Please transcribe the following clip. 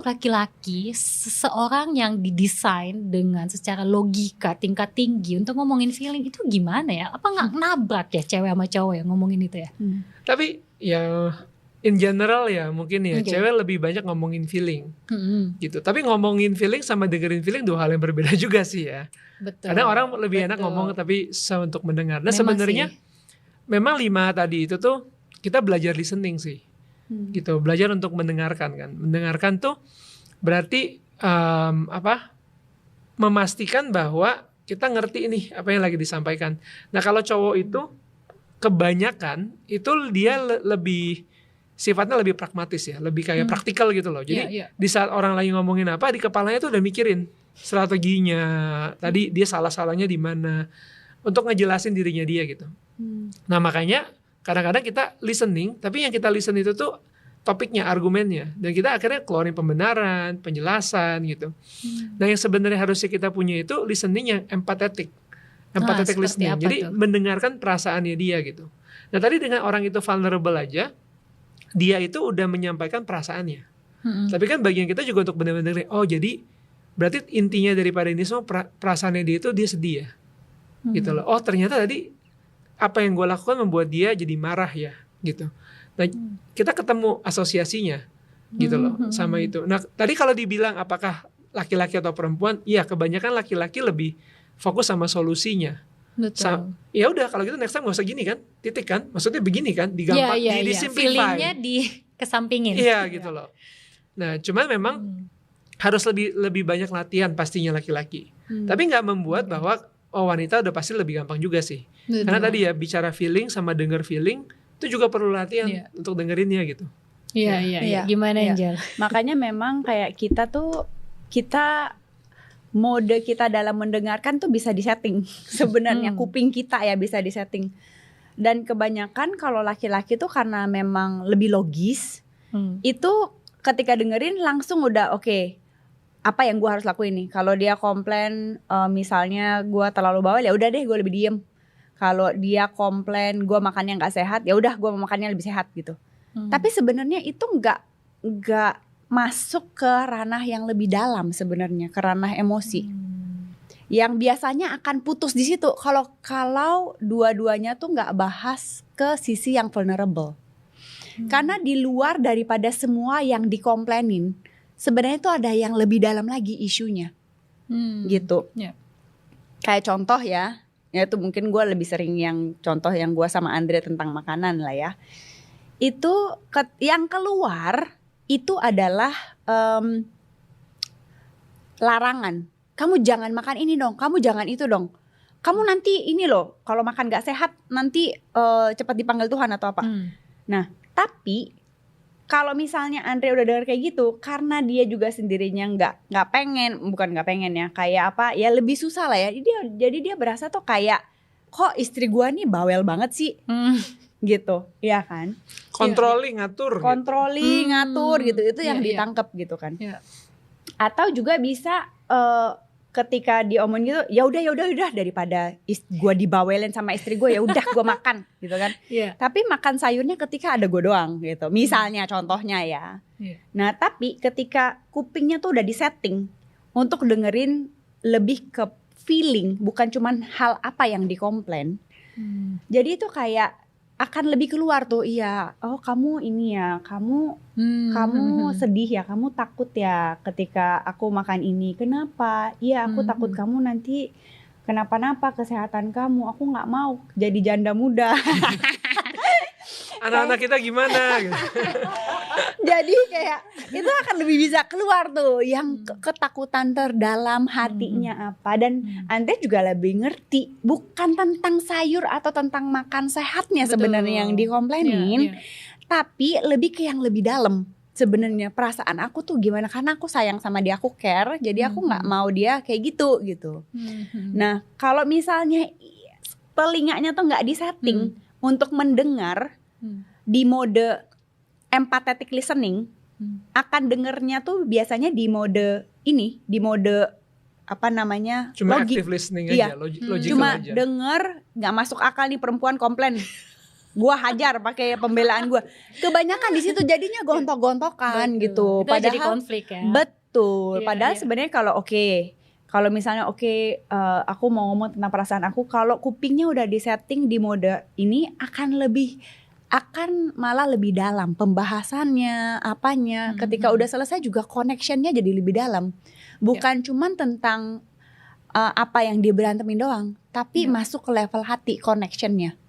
laki-laki, seseorang yang didesain dengan secara logika tingkat tinggi untuk ngomongin feeling itu gimana ya? Apa nggak nabrak ya cewek sama cowok ya ngomongin itu ya? Tapi ya in general ya mungkin ya Oke. cewek lebih banyak ngomongin feeling gitu. Tapi ngomongin feeling sama dengerin feeling dua hal yang berbeda juga sih ya. Betul. Kadang orang lebih enak ngomong tapi untuk mendengar. Nah sebenarnya memang 5 tadi itu tuh kita belajar listening sih. Gitu, belajar untuk mendengarkan kan. Mendengarkan tuh berarti memastikan bahwa kita ngerti nih apa yang lagi disampaikan. Nah kalau cowok itu kebanyakan itu dia lebih sifatnya lebih pragmatis ya, lebih kayak praktikal gitu loh. Jadi di saat orang lagi ngomongin apa di kepalanya tuh udah mikirin strateginya. Tadi dia salah-salahnya di mana untuk ngejelasin dirinya dia gitu. Nah makanya kadang-kadang kita listening, tapi yang kita listen itu tuh topiknya, argumennya, dan kita akhirnya keluarin pembenaran, penjelasan gitu. Nah yang sebenarnya harusnya kita punya itu listening yang empathetic listening. Jadi mendengarkan perasaannya dia gitu. Nah tadi dengan orang itu vulnerable aja, dia itu udah menyampaikan perasaannya. Tapi kan bagian kita juga untuk benar-benar oh jadi berarti intinya daripada ini semua perasaannya dia itu dia sedih ya, gitu loh. Oh ternyata tadi apa yang gue lakukan membuat dia jadi marah ya gitu. Nah kita ketemu asosiasinya gitu loh sama itu. Nah tadi kalau dibilang apakah laki-laki atau perempuan, iya kebanyakan laki-laki lebih fokus sama solusinya. Betul. Ya udah kalau gitu next time gak usah gini kan, titik kan, maksudnya begini kan, digampang, disimplify. Feelingnya dikesampingin. Iya gitu loh. Nah cuman memang harus lebih banyak latihan pastinya laki-laki. Tapi nggak membuat bahwa wanita udah pasti lebih gampang juga sih. Karena tadi ya bicara feeling sama denger feeling itu juga perlu latihan untuk dengerinnya gitu. Iya. Gimana Angel? Makanya memang kayak kita mode kita dalam mendengarkan tuh bisa disetting sebenarnya. Kuping kita ya bisa disetting. Dan kebanyakan kalau laki-laki tuh karena memang lebih logis, itu ketika dengerin langsung udah oke, apa yang gue harus lakuin nih. Kalau dia komplain misalnya gue terlalu bawel, ya udah deh gue lebih diem. Kalau dia komplain gue makannya nggak sehat, ya udah gue mau makannya lebih sehat gitu. Tapi sebenarnya itu nggak masuk ke ranah yang lebih dalam sebenarnya, ke ranah emosi. Yang biasanya akan putus di situ kalau dua-duanya tuh nggak bahas ke sisi yang vulnerable. Karena di luar daripada semua yang dikomplainin, sebenarnya itu ada yang lebih dalam lagi isunya, gitu. Kayak contoh ya itu mungkin gue lebih sering yang contoh yang gue sama Andre tentang makanan lah ya. Itu yang keluar itu adalah larangan. Kamu jangan makan ini dong, kamu jangan itu dong. Kamu nanti ini loh, kalau makan gak sehat nanti cepat dipanggil Tuhan atau apa. Nah, tapi kalau misalnya Andre udah dengar kayak gitu, karena dia juga sendirinya nggak pengen ya, kayak apa ya lebih susah lah ya. Jadi dia berasa tuh kayak kok istri gua nih bawel banget sih, gitu, ya kan? Controlling, ngatur gitu, itu yang ditangkep gitu kan? Atau juga bisa ketika diomongin gitu, ya udah daripada gue dibawelin sama istri gue, ya udah gue makan gitu kan. Tapi makan sayurnya ketika ada gue doang gitu, misalnya contohnya ya. Nah tapi ketika kupingnya tuh udah disetting untuk dengerin lebih ke feeling, bukan cuman hal apa yang dikomplain. Jadi itu kayak akan lebih keluar tuh, iya, oh kamu ini ya, kamu sedih ya, kamu takut ya ketika aku makan ini. Kenapa? Iya, aku takut kamu nanti kenapa-napa kesehatan kamu. Aku nggak mau jadi janda muda. Anak-anak kita gimana? Jadi kayak itu akan lebih bisa keluar tuh yang ketakutan terdalam hatinya apa. Dan Andre juga lebih ngerti bukan tentang sayur atau tentang makan sehatnya sebenarnya yang dikomplainin, tapi lebih ke yang lebih dalam. Sebenarnya perasaan aku tuh gimana, karena aku sayang sama dia, aku care, jadi aku nggak mau dia kayak gitu. Nah kalau misalnya telinganya tuh nggak disetting untuk mendengar di mode empathetic listening, akan dengernya tuh biasanya di mode apa namanya, cuma logik. active listening aja, logical cuma aja. denger, nggak masuk akal nih perempuan komplain. Gua hajar pakai pembelaan gua. Kebanyakan di situ jadinya gontok-gontokan gitu. Itu jadi Padahal konflik ya. betul. Iya, Padahal iya. sebenarnya kalau misalnya aku mau ngomong tentang perasaan aku, kalau kupingnya udah disetting di mode ini akan malah lebih dalam pembahasannya, apanya. Ketika udah selesai juga connectionnya jadi lebih dalam. Bukan cuman tentang apa yang dia berantemin doang, tapi masuk ke level hati connectionnya.